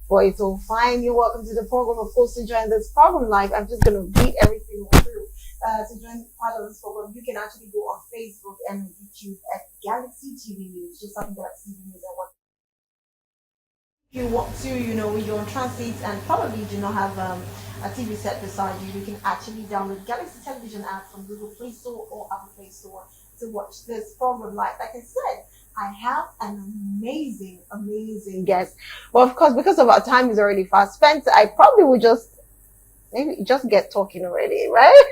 Boy, so fine. You're welcome to the program. Of course, to join this program live, I'm just going to read everything through. To join part of this program, you can actually go on Facebook and YouTube at Galaxy TV News. Just like Galaxy TV News and what you want to, when you're on transit and probably do not have a TV set beside you, you can actually download Galaxy Television app from Google Play Store or Apple Play Store to watch this program live. Like I said, I have an amazing, amazing guest. Well, of course, because of our time is already fast spent, I probably would maybe just get talking already, right?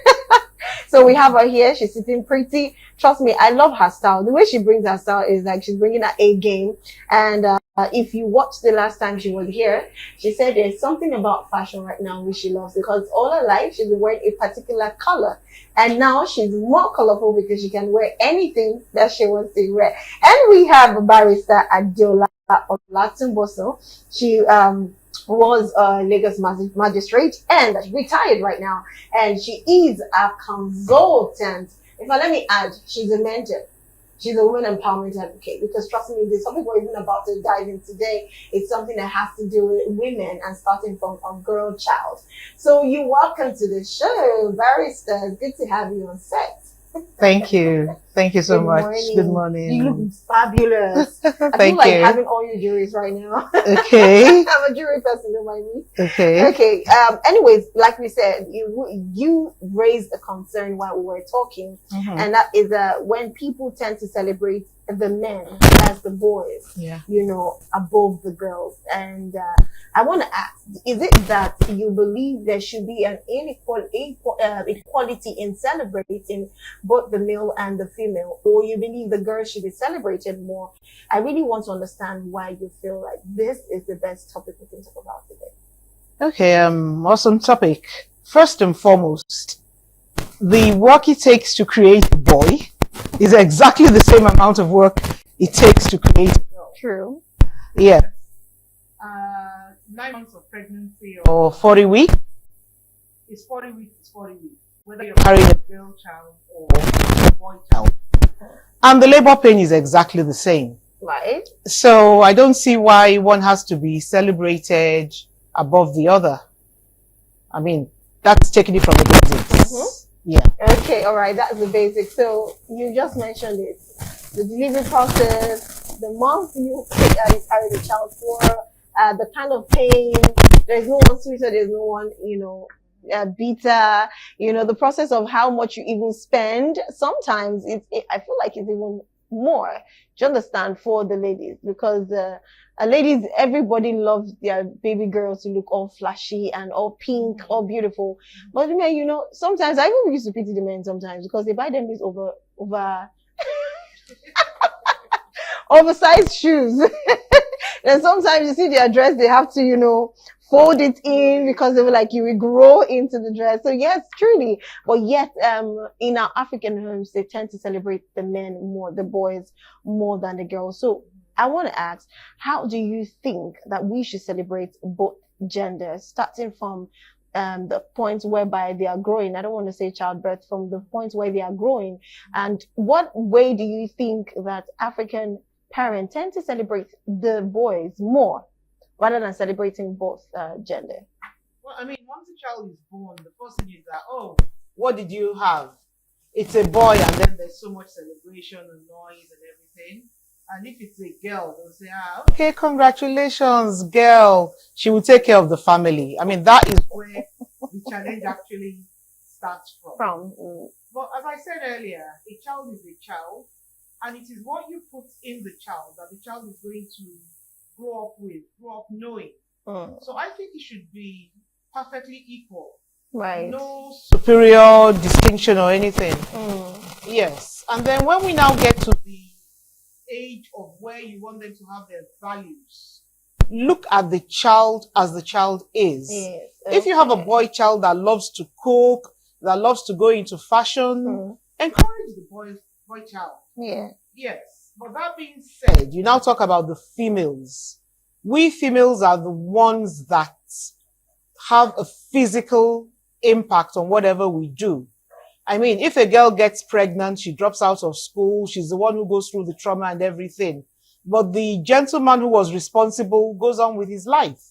So we have her here. She's sitting pretty. Trust me, I love her style. The way she brings her style is like she's bringing her A game. And if you watched the last time she was here, she said there's something about fashion right now which she loves, because all her life she's been wearing a particular color. And now she's more colorful because she can wear anything that she wants to wear. And we have a barrister Adiola Olatunboso. She was a Lagos magistrate and retired right now. And she is a consultant. In fact, let me add, she's a mentor. She's a women empowerment advocate, because trust me, there's something we're even about to dive in today. It's something that has to do with women and starting from a girl child. So you're welcome to the show, Barrister. It's good to have you on set. Thank you. Thank you so Good much. morning. Good morning. You look fabulous. I feel Thank like you. having all your jewelries right now. Okay. I'm a jewelry person, don't mind me. Okay. Okay. Anyways, like we said, you raised a concern while we were talking, and that is when people tend to celebrate the men as the boys, Yeah. above the girls. And I want to ask, is it that you believe there should be an equality in celebrating both the male and the female, or you believe the girl should be celebrated more? I really want to understand why you feel like this is the best topic we can talk about today. Okay. Awesome topic. First and foremost, the work it takes to create a boy is exactly the same amount of work it takes to create a girl. True. Yeah. 9 months of pregnancy or 40 weeks is 40 weeks is 40 weeks, whether you're carrying a girl child or a boy child. And the labor pain is exactly the same. Right. So I don't see why one has to be celebrated above the other. I mean, that's taking it from the basics. Yeah. Okay, all right, that's the basic. So you just mentioned it. The delivery process, the month you carry the child for, the kind of pain. There's no one sweeter, there's no one, bitter. The process of how much you even spend. Sometimes I feel like it's even more. Do you understand, for the ladies? Because ladies, everybody loves their baby girls to look all flashy and all pink, all beautiful. But the men, sometimes I even used to pity the men sometimes, because they buy them these oversized shoes. And sometimes you see their dress, they have to, fold it in, because they were like, you will grow into the dress. So yes, truly. But yet, in our African homes, they tend to celebrate the men more, the boys more than the girls. So I want to ask, how do you think that we should celebrate both genders, starting from the point whereby they are growing? I don't want to say childbirth, from the point where they are growing. And what way do you think that African parents tend to celebrate the boys more rather than celebrating both gender? Well, I mean, once a child is born, the first thing is that, oh, what did you have? it's a boy and then there's so much celebration and noise and everything. And if it's a girl, they'll say, okay, congratulations, girl. She will take care of the family. I mean, that is where the challenge actually starts from. But as I said earlier, a child is a child, and it is what you put in the child that the child is going to grow up knowing. So I think it should be perfectly equal. Right. No superior distinction or anything. Yes. And then when we now get to the age of where you want them to have their values, look at the child as the child is. Yes. If you have a boy child that loves to cook, that loves to go into fashion, encourage the boy child. Yeah. Yes. But that being said, you now talk about the females. We females are the ones that have a physical impact on whatever we do. I mean, if a girl gets pregnant, she drops out of school, she's the one who goes through the trauma and everything. But the gentleman who was responsible goes on with his life.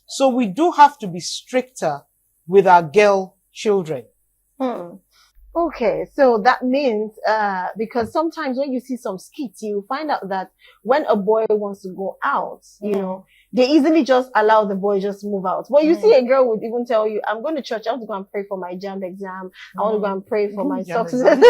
So we do have to be stricter with our girl children. Okay, so that means, because sometimes when you see some skits, you find out that when a boy wants to go out, you know, they easily just allow the boy just move out. But you see a girl would even tell you, I'm going to church, I want to go and pray for my JAMB exam. I want to go and pray for my success.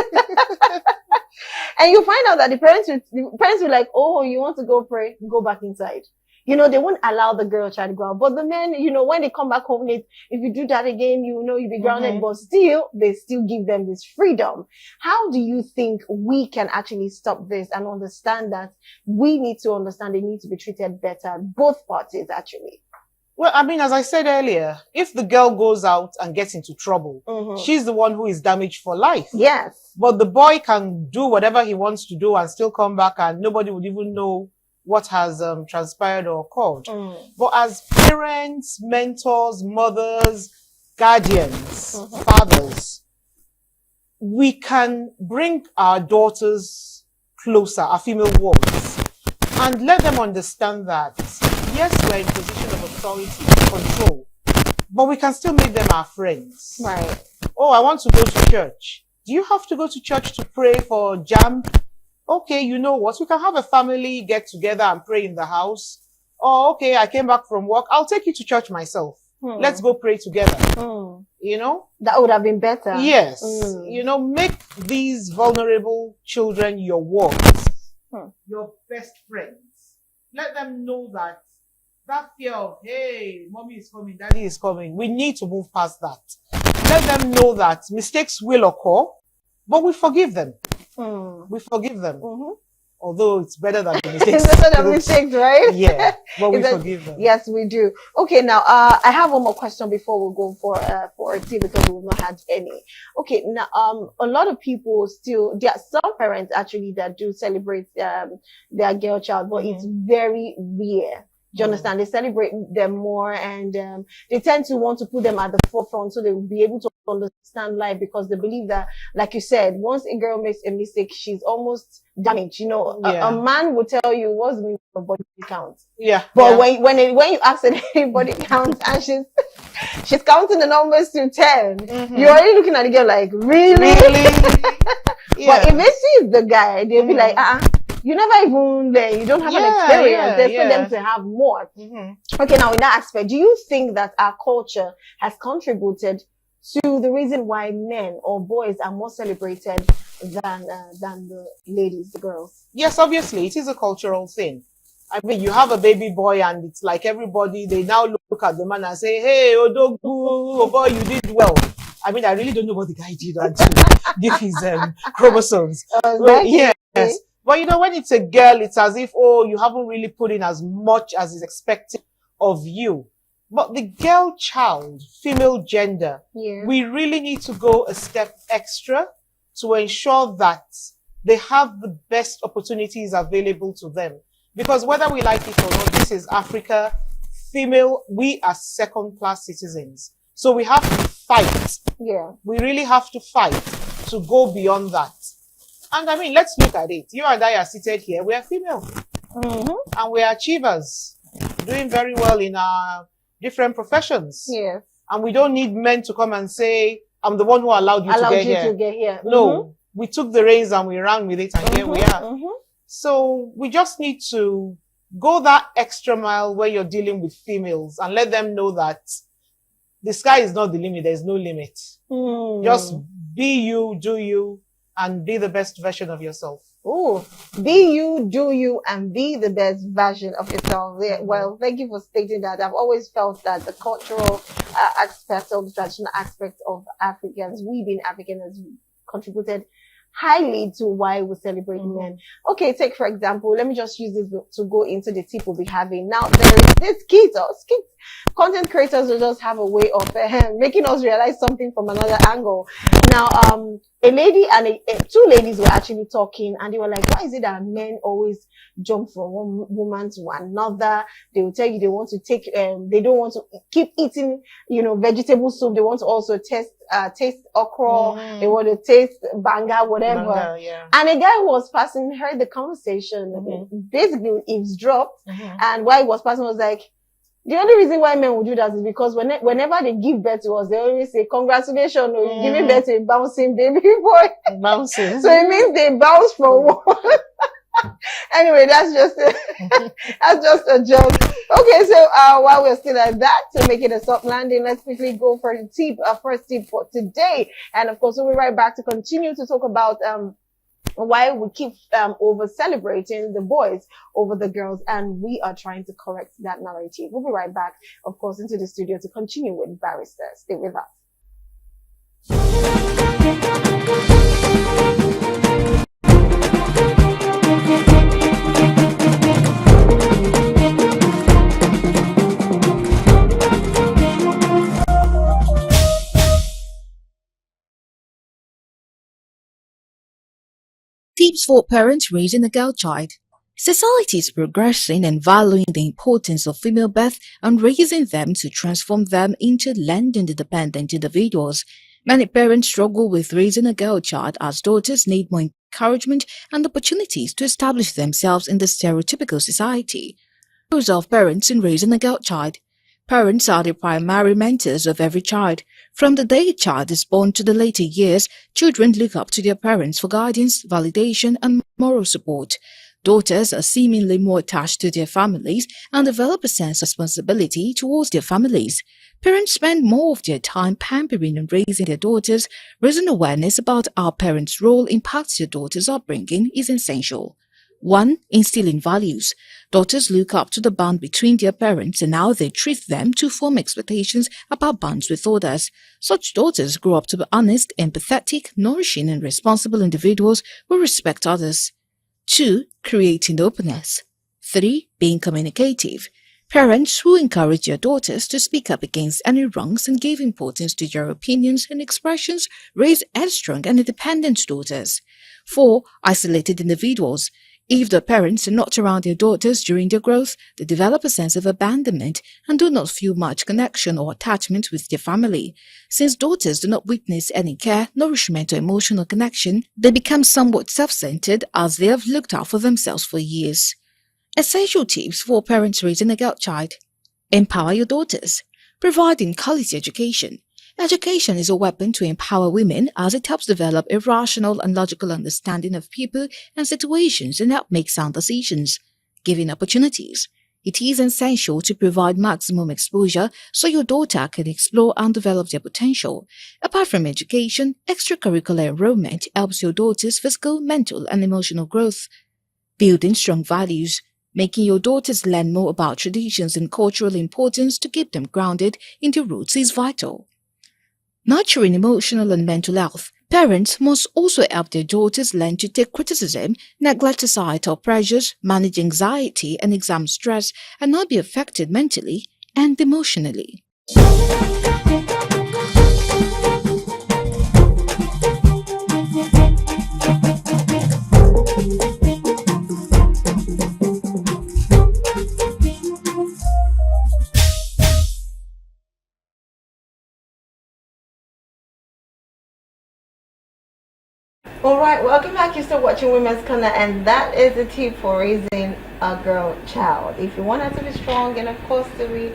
And you find out that the parents will like, oh, you want to go pray? Go back inside. You know, they won't allow the girl child to go out. But the men, you know, when they come back home, if you do that again, you know, you'll be grounded. But still, they still give them this freedom. How do you think we can actually stop this and understand that we need to understand they need to be treated better, both parties actually? Well, I mean, as I said earlier, if the girl goes out and gets into trouble, she's the one who is damaged for life. Yes. But the boy can do whatever he wants to do and still come back and nobody would even know what has transpired or occurred. But as parents, mentors, mothers, guardians, fathers, we can bring our daughters closer, our female wards, and let them understand that, yes, we're in a position of authority, control, but we can still make them our friends. Right. Oh, I want to go to church. Do you have to go to church to pray for JAMB? Okay, you know what? We can have a family get together and pray in the house. Oh, okay, I came back from work. I'll take you to church myself. Let's go pray together. You know? That would have been better. Yes. You know, make these vulnerable children your wards, your best friends. Let them know that fear of, hey, mommy is coming, daddy is coming. We need to move past that. Let them know that mistakes will occur, but we forgive them. We forgive them. Although it's better than the mistakes. It's better than mistakes, right? Yeah, but we forgive them. Yes, we do. Okay, now, I have one more question before we go for tea because we've not had any. Okay, now, a lot of people still, there are some parents actually that do celebrate, their girl child, but it's very rare. Do you understand? They celebrate them more and they tend to want to put them at the forefront so they will be able to understand life because they believe that, like you said, once a girl makes a mistake, she's almost damaged. You know, a man will tell you what's the meaning of body count. Yeah. But when you ask her body count and she's counting the numbers to 10, you're already looking at the girl like, really? But if they see the guy, they'll be like, you never even there. You don't have an experience. There's for them to have more. Okay, now in that aspect, do you think that our culture has contributed to the reason why men or boys are more celebrated than the ladies, the girls? Yes, obviously, it is a cultural thing. I mean, you have a baby boy and it's like everybody, they now look at the man and say, hey, Odogu, oh boy, you did well. I mean, I really don't know what the guy did to give his chromosomes. Yes. But you know, when it's a girl, it's as if, oh, you haven't really put in as much as is expected of you. But the girl child, female gender, we really need to go a step extra to ensure that they have the best opportunities available to them. Because whether we like it or not, this is Africa. Female, we are second-class citizens. So we have to fight. Yeah. We really have to fight to go beyond that. And I mean, let's look at it. You and I are seated here. We are female. And we are achievers. Doing very well in our different professions. Yeah. And we don't need men to come and say, I'm the one who allowed you to get here. No. we took the reins and we ran with it, and here we are. So we just need to go that extra mile where you're dealing with females and let them know that the sky is not the limit. There's no limit. Just be you, do you, and be the best version of yourself. Oh, be you, do you, and be the best version of yourself. Yeah, well, thank you for stating that. I've always felt that the cultural aspect or the traditional aspect of Africans, we being African, has contributed highly to why we're celebrating men. Okay, take for example, let me just use this to go into the tip we'll be having. Now, there is this skit. Content creators will just have a way of making us realize something from another angle. Now, a lady and two ladies were actually talking, and they were like, why is it that men always jump from one woman to another? They will tell you they want to take, they don't want to keep eating, vegetable soup. They want to also taste okra. They want to taste banga, whatever. Banga, yeah. And a guy was passing, heard the conversation, basically eavesdropped, and while he was passing was like, the only reason why men will do that is because whenever they give birth to us, they always say, congratulations, you're giving birth to a bouncing baby boy. Bouncing. So it means they bounce from one. Anyway, that's just a joke. Okay, so while we're still at that, to make it a soft landing, let's quickly go for the tip, first tip for today. And of course, we'll be right back to continue to talk about why we keep over celebrating the boys over the girls, and we are trying to correct that narrative. We'll be right back, of course, into the studio to continue with Barrister. Stay with us. Tips for parents raising a girl child. Society is progressing and valuing the importance of female birth and raising them to transform them into landing independent individuals. Many parents struggle with raising a girl child as daughters need more encouragement and opportunities to establish themselves in the stereotypical society. Roles of parents in raising a girl child. Parents are the primary mentors of every child. From the day a child is born to the later years, children look up to their parents for guidance, validation, and moral support. Daughters are seemingly more attached to their families and develop a sense of responsibility towards their families. Parents spend more of their time pampering and raising their daughters. Raising awareness about how parents' role impacts their daughters' upbringing is essential. 1. Instilling values. Daughters look up to the bond between their parents and how they treat them to form expectations about bonds with others. Such daughters grow up to be honest, empathetic, nourishing, and responsible individuals who respect others. 2. Creating openness. 3. Being communicative. Parents who encourage their daughters to speak up against any wrongs and give importance to their opinions and expressions raise headstrong and independent daughters. 4. Isolated individuals. If the parents are not around their daughters during their growth, they develop a sense of abandonment and do not feel much connection or attachment with their family. Since daughters do not witness any care, nourishment, or emotional connection, they become somewhat self-centered as they have looked out for themselves for years. Essential tips for parents raising a girl child. Empower your daughters. Providing quality education. Education is a weapon to empower women as it helps develop a rational and logical understanding of people and situations and help make sound decisions. Giving opportunities. It is essential to provide maximum exposure so your daughter can explore and develop their potential. Apart from education, extracurricular enrollment helps your daughter's physical, mental, and emotional growth. Building strong values. Making your daughters learn more about traditions and cultural importance to keep them grounded in their roots is vital. Nurturing emotional and mental health. Parents must also help their daughters learn to take criticism, neglect societal pressures, manage anxiety and exam stress, and not be affected mentally and emotionally. Alright, welcome back. You're still watching Women's Corner, and that is the tip for raising a girl child. If you want her to be strong and of course to be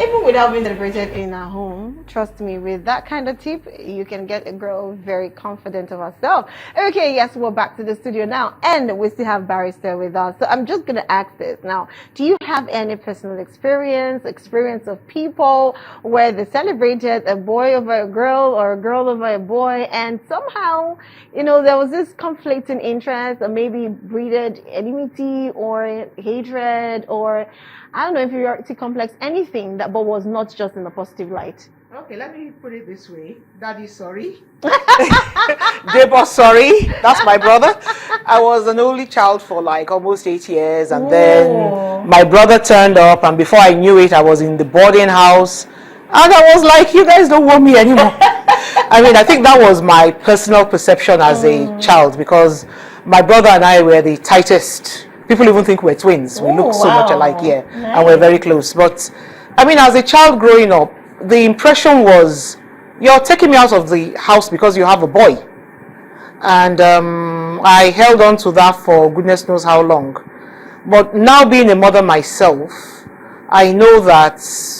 Even without being celebrated in a home, trust me, with that kind of tip, you can get a girl very confident of herself. Okay, yes, we're back to the studio now, and we still have Barrister with us. So I'm just going to ask this now. Do you have any personal experience of people where they celebrated a boy over a girl or a girl over a boy, and somehow, you know, there was this conflicting interest or maybe breeded enmity or hatred or I don't know, inferiority complex, anything that but was not just in a positive light? Okay, let me put it this way. Daddy, sorry. Debo, sorry. That's my brother. I was an only child for like almost 8 years, and then my brother turned up, and before I knew it, I was in the boarding house, and I was like, you guys don't want me anymore. I mean, I think that was my personal perception as a child, because my brother and I were the tightest. People even think we're twins. We look so much alike, yeah, Nice. and we're very close. But I mean, as a child growing up, the impression was you're taking me out of the house because you have a boy, and I held on to that for goodness knows how long. But now being a mother myself, I know that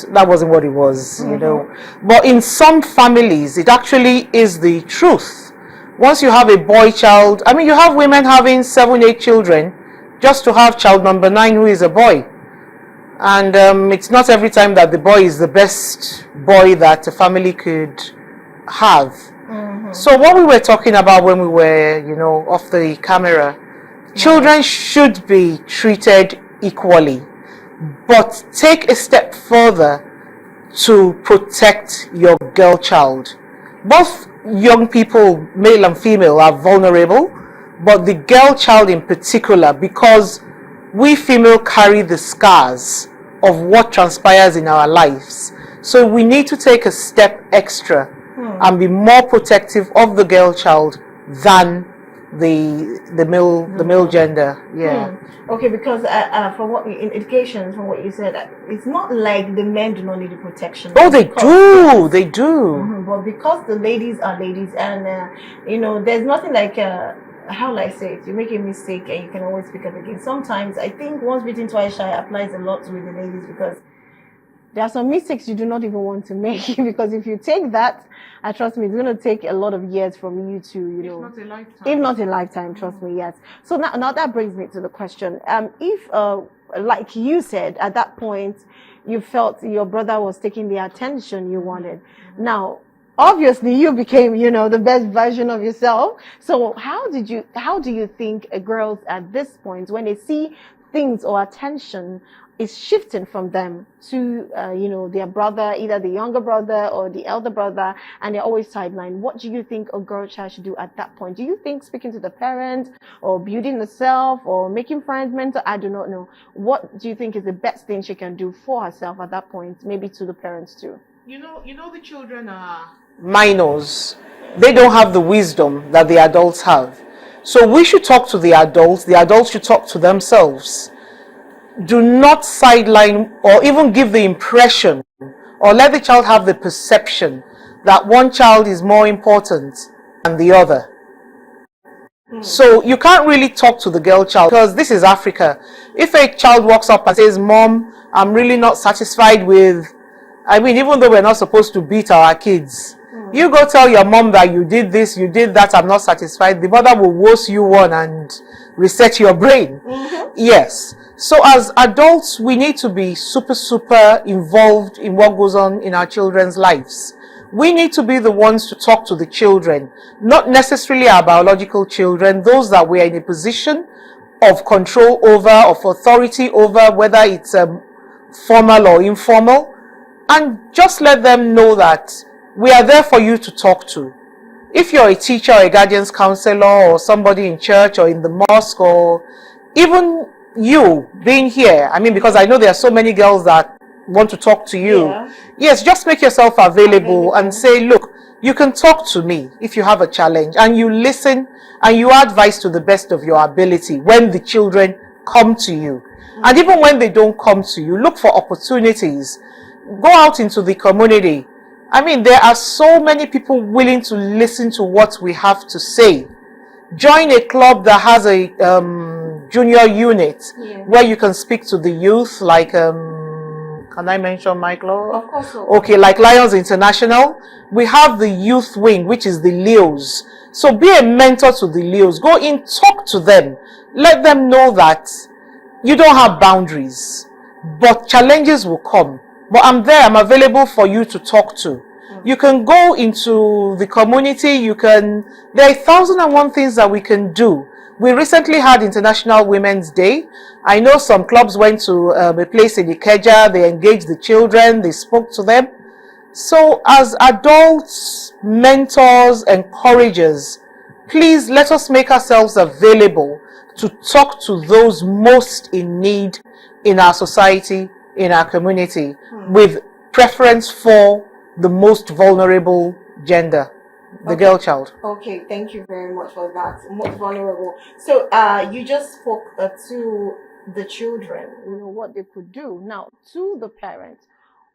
that wasn't what it was, you know. But in some families, it actually is the truth. Once you have a boy child, I mean, you have women having 7, 8 children just to have child number 9 who is a boy. And it's not every time that the boy is the best boy that a family could have. So what we were talking about when we were, you know, off the camera, children should be treated equally, but take a step further to protect your girl child. Both young people, male and female, are vulnerable, but the girl child in particular, because we female carry the scars of what transpires in our lives. So we need to take a step extra and be more protective of the girl child than the male gender. Yeah. Okay, because from what indications from what you said, it's not like the men do not need the protection. Oh, they do. They do. But because the ladies are ladies, and you know, there's nothing like how will I say it? You make a mistake and you can always pick up again. Sometimes I think once bitten twice shy applies a lot with the ladies, because there are some mistakes you do not even want to make. Because if you take that, trust me, it's going to take a lot of years from you to, you know, If not a lifetime. if not a lifetime, trust me, yes. So now that brings me to the question. If, like you said, at that point, you felt your brother was taking the attention you wanted. Now, obviously you became, you know, the best version of yourself. So how do you think girls at this point, when they see things or attention is shifting from them to, you know, their brother, either the younger brother or the elder brother, and they're always sidelined, what do you think a girl child should do at that point? Do you think speaking to the parent or building herself or making friends, mentor? I do not know. What do you think is the best thing she can do for herself at that point? Maybe to the parents too. You know, the children are minors. They don't have the wisdom that the adults have. So we should talk to the adults should talk to themselves. Do not sideline or even give the impression or let the child have the perception that one child is more important than the other. So you can't really talk to the girl child, because this is Africa. If a child walks up and says, "Mom, I'm really not satisfied with," I mean, even though we're not supposed to beat our kids, you go tell your mom that you did this, you did that, I'm not satisfied, the mother will woes you one and reset your brain. Yes. So as adults, we need to be super involved in what goes on in our children's lives. We need to be the ones to talk to the children, not necessarily our biological children, those that we are in a position of control over, of authority over, whether it's formal or informal, and just let them know that we are there for you to talk to. If you're a teacher or a guardians counselor or somebody in church or in the mosque, or even you being here, I mean, because I know there are so many girls that want to talk to you. Yeah. Yes, just make yourself available and say, look, you can talk to me if you have a challenge, and you listen and you advise to the best of your ability when the children come to you. And even when they don't come to you, look for opportunities. Go out into the community. I mean, there are so many people willing to listen to what we have to say. Join a club that has a junior unit where you can speak to the youth, like Can I mention my club? Of course. So. Okay, like Lions International, we have the youth wing, which is the Leos. So be a mentor to the Leos. Go in, talk to them. Let them know that you don't have boundaries, but challenges will come. But I'm there, I'm available for you to talk to. You can go into the community, there are 1,001 things that we can do. We recently had International Women's Day. I know some clubs went to a place in Ikeja, they engaged the children, they spoke to them. So as adults, mentors, encouragers, please let us make ourselves available to talk to those most in need in our society, in our community, with preference for the most vulnerable gender, the girl child. Okay, thank you very much for that. Most vulnerable. So you just spoke to the children, what they could do. Now, to the parents,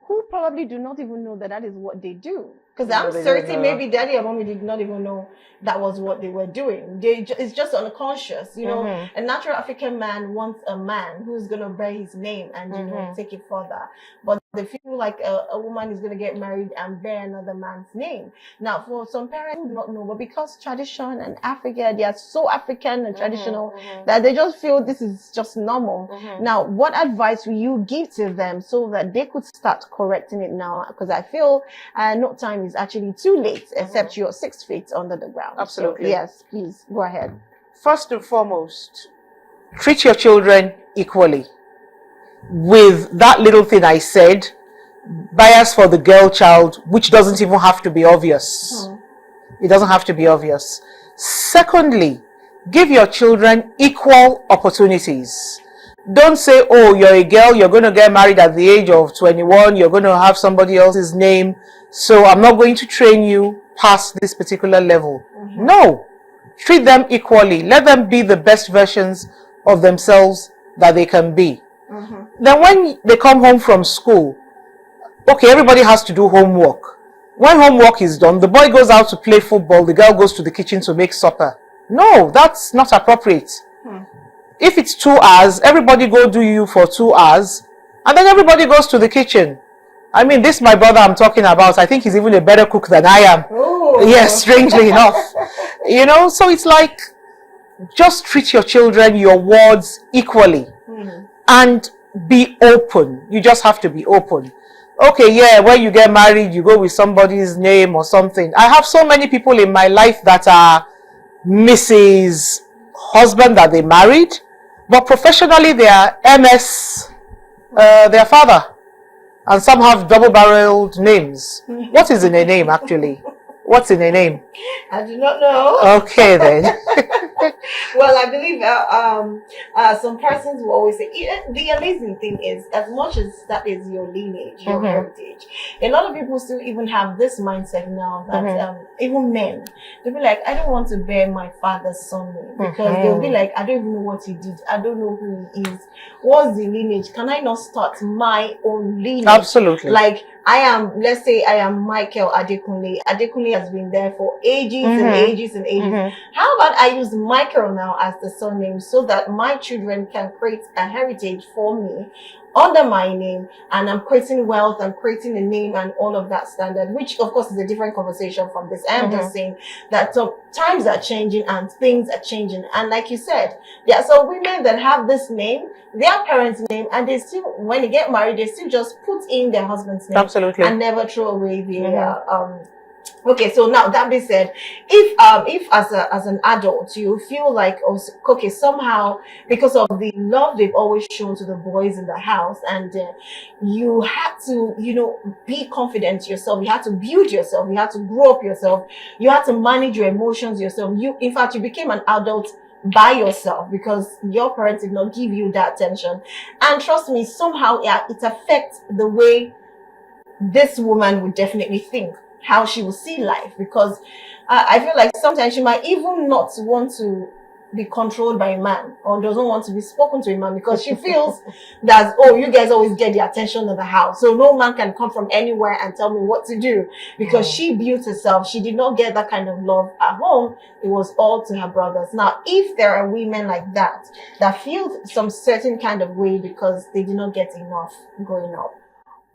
who probably do not even know that is what they do. Because I'm certain maybe daddy and mommy did not even know that was what they were doing. It's just unconscious, A natural African man wants a man who's going to bear his name and, take it further. But they feel like a woman is going to get married and bear another man's name. Now, for some parents who do not know, but because tradition and Africa, they are so African and traditional that they just feel this is just normal. Now, what advice will you give to them so that they could start correcting it now? Because I feel no time is actually too late, except you're 6 feet under the ground. Absolutely. So, yes, please go ahead. First and foremost, treat your children equally. With that little thing I said, bias for the girl child, which doesn't even have to be obvious. It doesn't have to be obvious. Secondly, give your children equal opportunities. Don't say, oh, you're a girl, you're going to get married at the age of 21, you're going to have somebody else's name, so I'm not going to train you past this particular level. No, treat them equally. Let them be the best versions of themselves that they can be. Then when they come home from school, okay, everybody has to do homework. When homework is done, the boy goes out to play football, the girl goes to the kitchen to make supper. No, that's not appropriate. If it's 2 hours, everybody go do you for 2 hours, and then everybody goes to the kitchen. I mean, this my brother I'm talking about, I think he's even a better cook than I am. Ooh. Yes, strangely enough. So it's like, just treat your children, your words equally. And be open. You just have to be open. Okay, yeah, when you get married, you go with somebody's name or something. I have so many people in my life that are Mrs. husband that they married, but professionally they are MS, their father. And some have double-barreled names. What is in a name, actually? What's in a name? I do not know. Okay, then. Well, I believe some persons will always say, the amazing thing is, as much as that is your lineage, your heritage, a lot of people still even have this mindset now that even men, they'll be like, I don't want to bear my father's son name, because they'll be like, I don't even know what he did. I don't know who he is. What's the lineage? Can I not start my own lineage? Absolutely. Like, let's say I am Michael Adekunle. Adekunle has been there for ages and ages and ages. How about I use Michael now as the surname so that my children can create a heritage for me under my name, and I'm creating wealth, I'm creating a name and all of that standard, which of course is a different conversation from this. I'm just saying that times are changing and things are changing. And like you said, there are some women that have this name, their parents' name, and they still, when they get married, they still just put in their husband's name. Absolutely. And never throw away their okay, so now that being said, if as an adult you feel like, okay, somehow because of the love they've always shown to the boys in the house, and you had to, be confident yourself, you had to build yourself, you had to grow up yourself, you had to manage your emotions yourself. In fact, you became an adult by yourself because your parents did not give you that attention. And trust me, somehow it affects the way this woman would definitely think, how she will see life, because I feel like sometimes she might even not want to be controlled by a man, or doesn't want to be spoken to a man, because she feels that, you guys always get the attention of the house, so no man can come from anywhere and tell me what to do, because she built herself. She did not get that kind of love at home. It was all to her brothers. Now, if there are women like that feel some certain kind of way because they did not get enough growing up,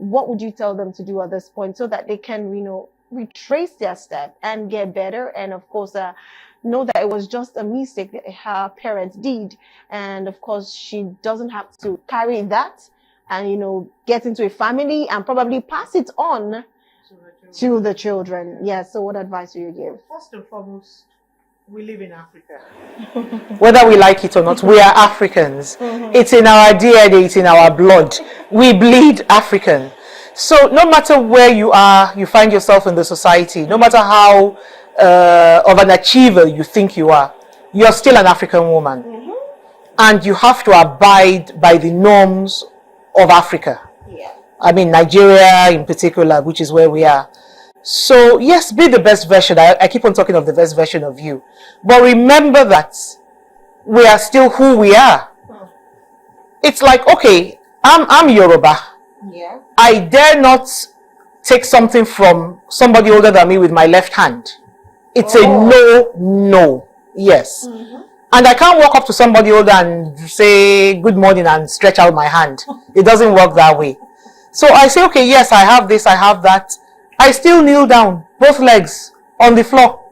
what would you tell them to do at this point so that they can, retrace their step and get better? And of course, know that it was just a mistake that her parents did. And of course, she doesn't have to carry that and, get into a family and probably pass it on to the children. Yeah. So what advice do you give? First and foremost, we live in Africa. Whether we like it or not, we are Africans. It's in our DNA, it's in our blood. We bleed African. So no matter where you are, you find yourself in the society, no matter how of an achiever you think you are, you're still an African woman. And you have to abide by the norms of Africa. Yeah. I mean, Nigeria in particular, which is where we are. So yes, be the best version. I keep on talking of the best version of you. But remember that we are still who we are. It's like, okay, I'm Yoruba. Yeah. I dare not take something from somebody older than me with my left hand. It's a no. Yes. And I can't walk up to somebody older and say good morning and stretch out my hand. It doesn't work that way. So I say, okay, yes, I have this, I have that. I still kneel down, both legs on the floor,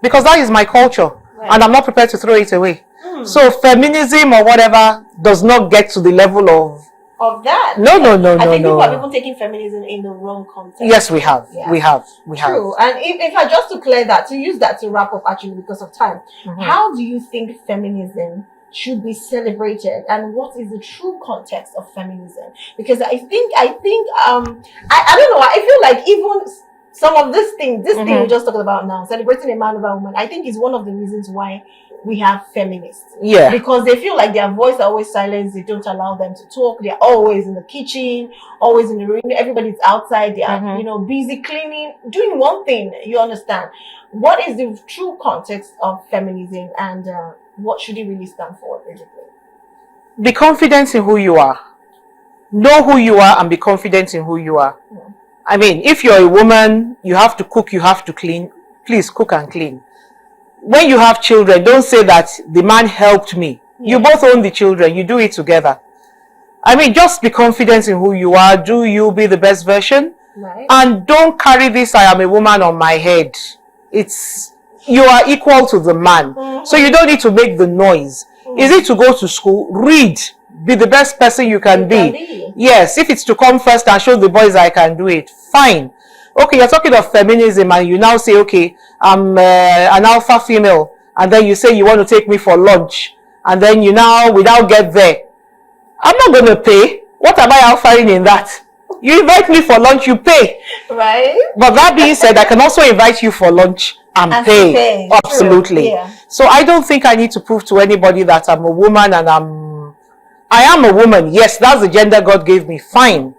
because that is my culture, and I'm not prepared to throw it away. So feminism or whatever does not get to the level of that. No. I think people have even taken feminism in the wrong context. Yes, we have. Yeah. We have. True. And if I just to clear that, to use that to wrap up actually because of time, how do you think feminism should be celebrated, and what is the true context of feminism? Because I think I don't know, I feel like even some of this thing we're just talking about now, celebrating a man over a woman, I think is one of the reasons why we have feminists. Yeah. Because they feel like their voice are always silenced, they don't allow them to talk, they're always in the kitchen, always in the room, everybody's outside, they are busy cleaning, doing one thing, you understand. What is the true context of feminism, and what should it really stand for, basically? Be confident in who you are. Know who you are and be confident in who you are. I mean, if you're a woman, you have to cook, you have to clean. Please cook and clean. When you have children, don't say that the man helped me. You both own the children. You do it together. I mean, just be confident in who you are. Do you be the best version? Right. And don't carry this I am a woman on my head. You are equal to the man. So you don't need to make the noise. Is it to go to school? Read. Be the best person you can be. Yes, if it's to come first and show the boys I can do it, fine. Okay, you're talking of feminism and you now say, okay, I'm an alpha female. And then you say you want to take me for lunch. And then you now, without get there, I'm not going to pay. What am I alphaing in that? You invite me for lunch, you pay. Right. But that being said, I can also invite you for lunch and pay. Absolutely. Yeah. So I don't think I need to prove to anybody that I'm a woman and I am a woman. Yes, that's the gender God gave me. Fine.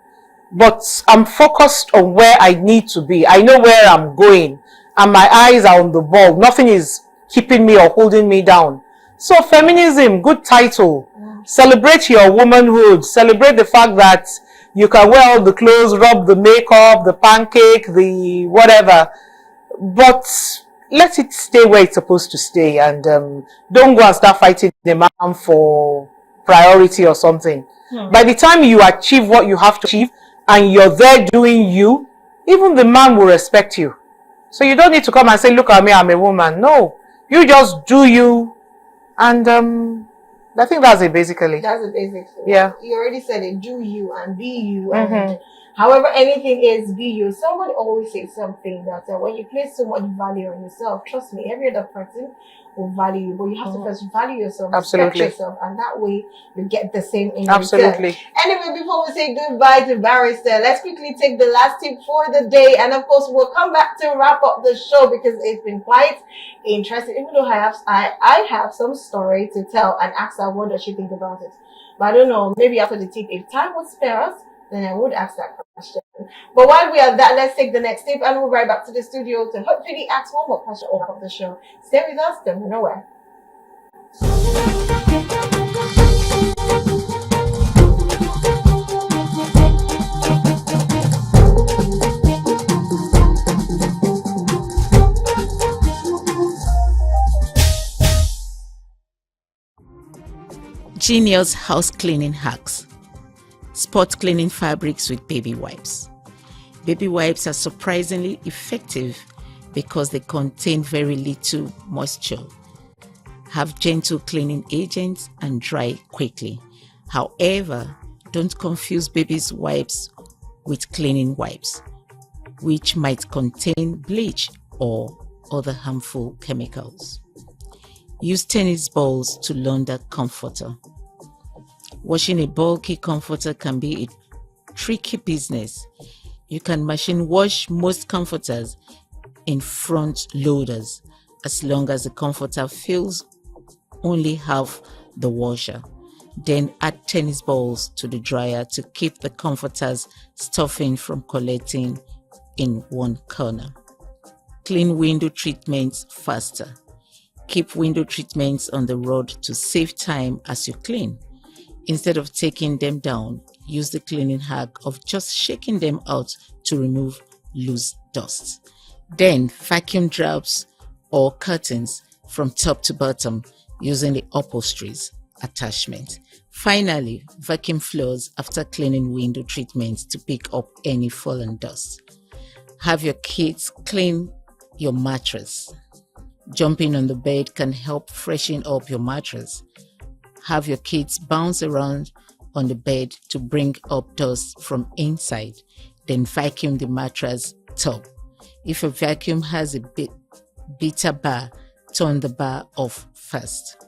But I'm focused on where I need to be. I know where I'm going. And my eyes are on the ball. Nothing is keeping me or holding me down. So feminism, good title. Celebrate your womanhood. Celebrate the fact that you can wear all the clothes, rub the makeup, the pancake, the whatever. But let it stay where it's supposed to stay. And don't go and start fighting the man for priority or something. By the time you achieve what you have to achieve and you're there doing you, even the man will respect you. So you don't need to come and say, look at me, I'm a woman. No, you just do you. And I think that's it basically. That's it basically. Yeah. You already said it, do you and be you. And however anything is, be you. Somebody always says something that when you place so much value on yourself, trust me, every other person will value you, but you have to first value yourself, respect yourself, and that way you get the same in return. Anyway, before we say goodbye to Barrister, let's quickly take the last tip for the day, and of course we'll come back to wrap up the show because it's been quite interesting. Even though I have some story to tell and ask her what does she think about it, but I don't know. Maybe after the tip, if time would spare us, then I would ask that question. But while we are that, let's take the next tip and we'll right back to the studio to hopefully ask one more question of the show. Stay with us, don't go nowhere. Genius house cleaning hacks. Spot cleaning fabrics with baby wipes. Baby wipes are surprisingly effective because they contain very little moisture, have gentle cleaning agents, and dry quickly. However, don't confuse baby's wipes with cleaning wipes, which might contain bleach or other harmful chemicals. Use tennis balls to launder comforter. Washing a bulky comforter can be a tricky business. You can machine wash most comforters in front loaders as long as the comforter fills only half the washer. Then add tennis balls to the dryer to keep the comforter's stuffing from collecting in one corner. Clean window treatments faster. Keep window treatments on the rod to save time as you clean. Instead of taking them down, use the cleaning hack of just shaking them out to remove loose dust. Then vacuum drapes or curtains from top to bottom using the upholsteries attachment. Finally, vacuum floors after cleaning window treatments to pick up any fallen dust. Have your kids clean your mattress. Jumping on the bed can help freshen up your mattress. Have your kids bounce around on the bed to bring up dust from inside. Then vacuum the mattress top. If a vacuum has a beater bar, turn the bar off first.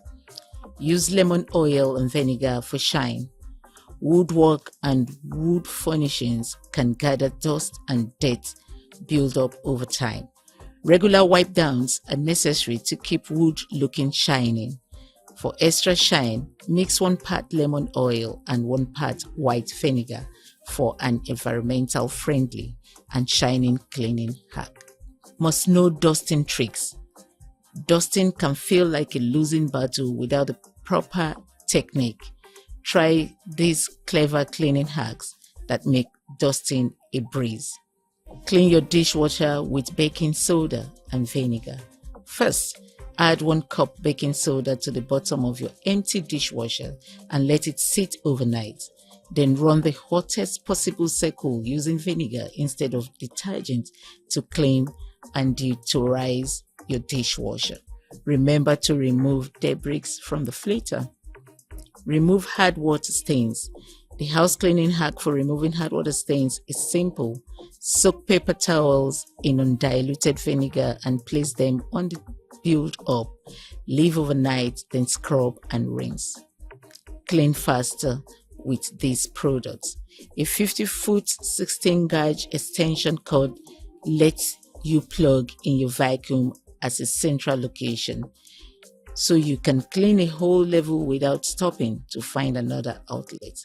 Use lemon oil and vinegar for shine. Woodwork and wood furnishings can gather dust and dirt build up over time. Regular wipe downs are necessary to keep wood looking shining. For extra shine, mix 1 part lemon oil and 1 part white vinegar for an environmental friendly and shining cleaning hack. Must know dusting tricks. Dusting can feel like a losing battle without the proper technique. Try these clever cleaning hacks that make dusting a breeze. Clean your dishwasher with baking soda and vinegar. First, add 1 cup baking soda to the bottom of your empty dishwasher and let it sit overnight. Then run the hottest possible circle using vinegar instead of detergent to clean and deodorise your dishwasher. Remember to remove debris from the filter. Remove hard water stains. The house cleaning hack for removing hard water stains is simple. Soak paper towels in undiluted vinegar and place them on the build up. Leave overnight, then scrub and rinse. Clean faster with these products. A 50-foot 16-gauge extension cord lets you plug in your vacuum as a central location, so you can clean a whole level without stopping to find another outlet.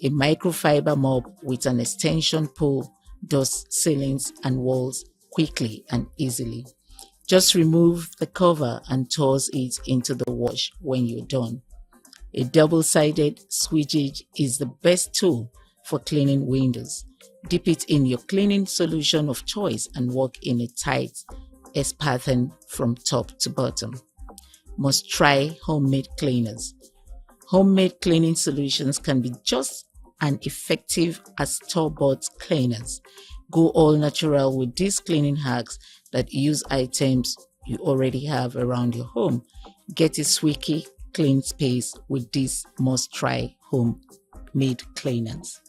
A microfiber mop with an extension pole does ceilings and walls quickly and easily. Just remove the cover and toss it into the wash when you're done. A double-sided squeegee is the best tool for cleaning windows. Dip it in your cleaning solution of choice and work in a tight S pattern from top to bottom. Must try homemade cleaners. Homemade cleaning solutions can be just as effective as store-bought cleaners. Go all natural with these cleaning hacks that use items you already have around your home. Get a squeaky clean space with these must-try homemade cleaners.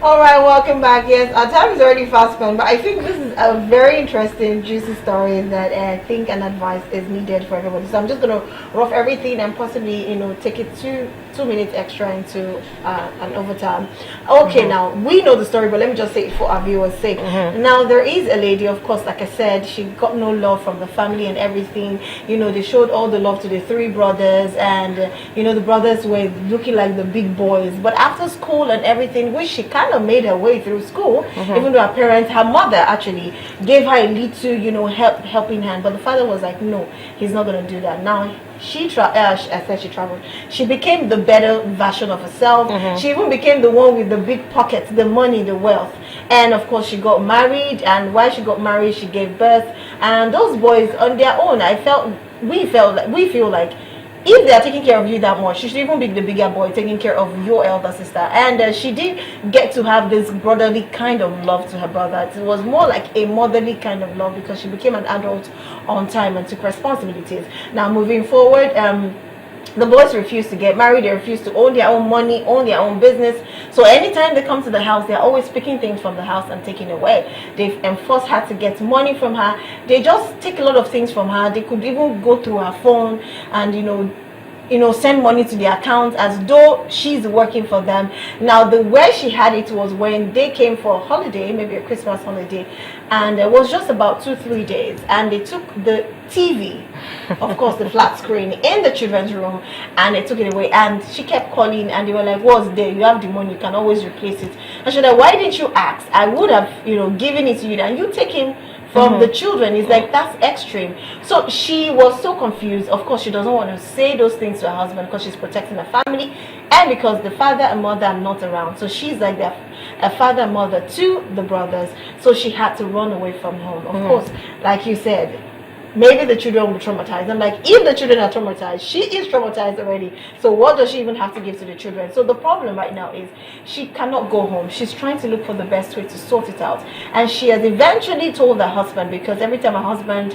All right, welcome back. Yes, our time is already fast spent, but I think this is a very interesting, juicy story that I think an advice is needed for everybody. So I'm just going to rough everything and possibly, take it two minutes extra into an overtime. Okay, Now we know the story, but let me just say it for our viewers' sake. Now there is a lady, of course, like I said, she got no love from the family and everything. They showed all the love to the 3 brothers, and the brothers were looking like the big boys. But after school and everything, which she kind kind of made her way through school, even though her mother actually gave her a little, helping hand. But the father was like, no, he's not going to do that. Now, she traveled. She became the better version of herself. She even became the one with the big pockets, the money, the wealth. And of course, she got married. And while she got married, she gave birth. And those boys, on their own, we feel like if they are taking care of you that much, you should even be the bigger boy taking care of your elder sister. And she did get to have this brotherly kind of love to her brother. It was more like a motherly kind of love because she became an adult on time and took responsibilities. Now, moving forward, the boys refuse to get married. They refuse to own their own money, own their own business. So anytime they come to the house, they're always picking things from the house and taking away. They've enforced her to get money from her. They just take a lot of things from her. They could even go through her phone and send money to the account as though she's working for them. Now, the way she had it was when they came for a holiday, maybe a Christmas holiday, and it was just about 2-3 days, and they took the TV, of course the flat screen, in the children's room, and they took it away. And she kept calling, and they were like, what's there? You have the money, you can always replace it. And she said, why didn't you ask? I would have given it to you, and you take him from the children. It's like, that's extreme. So she was so confused. Of course, she doesn't want to say those things to her husband because she's protecting her family, and because the father and mother are not around. So she's like a father and mother to the brothers. So she had to run away from home. Of course, like you said, maybe the children will be traumatized. I'm like, if the children are traumatized, she is traumatized already. So what does she even have to give to the children? So the problem right now is she cannot go home. She's trying to look for the best way to sort it out. And she has eventually told her husband, because every time her husband,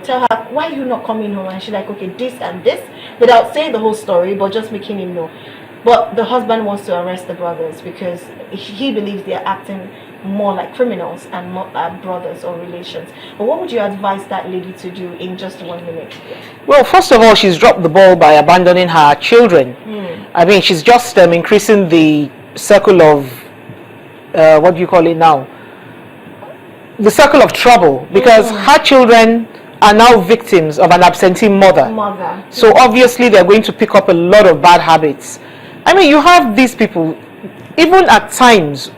tell her, why are you not coming home? And she's like, okay, this and this, without saying the whole story, but just making him know. But the husband wants to arrest the brothers because he believes they are acting more like criminals and not like brothers or relations. But what would you advise that lady to do in just 1 minute? Well, first of all, she's dropped the ball by abandoning her children. I mean, she's just increasing the circle of, what do you call it now? The circle of trouble, because her children are now victims of an absentee mother. So obviously they're going to pick up a lot of bad habits. I mean, you have these people, even at times,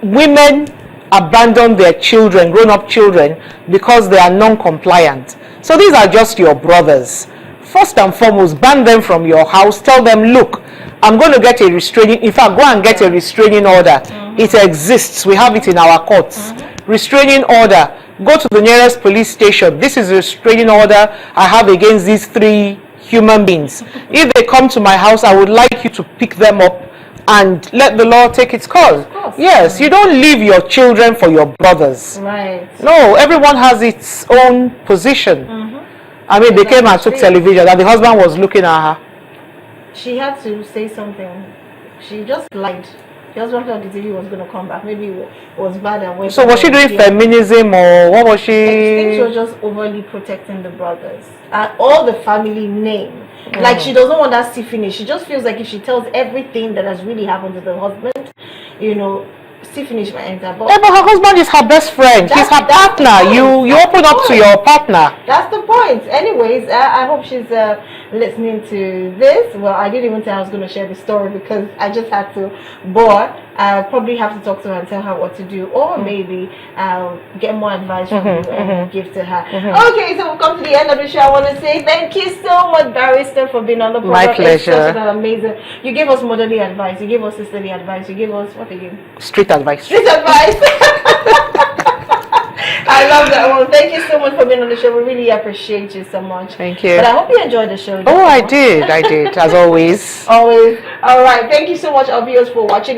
women abandon their children, grown-up children, because they are non-compliant. So these are just your brothers. First and foremost, ban them from your house. Tell them, look, I'm going to get a restraining, in fact, go and get a restraining order. It exists. We have it in our courts. Restraining order. Go to the nearest police station. This is a restraining order I have against these 3 human beings. If they come to my house, I would like you to pick them up and let the law take its course. Yes, you don't leave your children for your brothers. Right. No, everyone has its own position. I mean, they came and took television, and the husband was looking at her. She had to say something. She just lied. She just wanted the TV was going to come back. Maybe it was bad and went. So was she doing feminism, or what was she? I think she was just overly protecting the brothers and all the family name. Like, she doesn't want that to finish. She just feels like if she tells everything that has really happened to the husband, finish my enter. But her husband is her best friend. He's her partner. You open up to your partner. That's the point. Anyways, I hope she's listening to this. Well, I didn't even say I was going to share the story because I just had to. But I probably have to talk to her and tell her what to do, or maybe I'll get more advice from you and give to her. Okay, so we've come to the end of the show. I want to say thank you so much, Barrister, for being on the program. My pleasure. It's such an amazing. You gave us motherly advice. You gave us sisterly advice. You gave us what again? Street advice. Street advice. I love that one. Thank you so much for being on the show. We really appreciate you so much. Thank you. But I hope you enjoyed the show. Oh, I did, as always. Always. All right. Thank you so much, our viewers, for watching.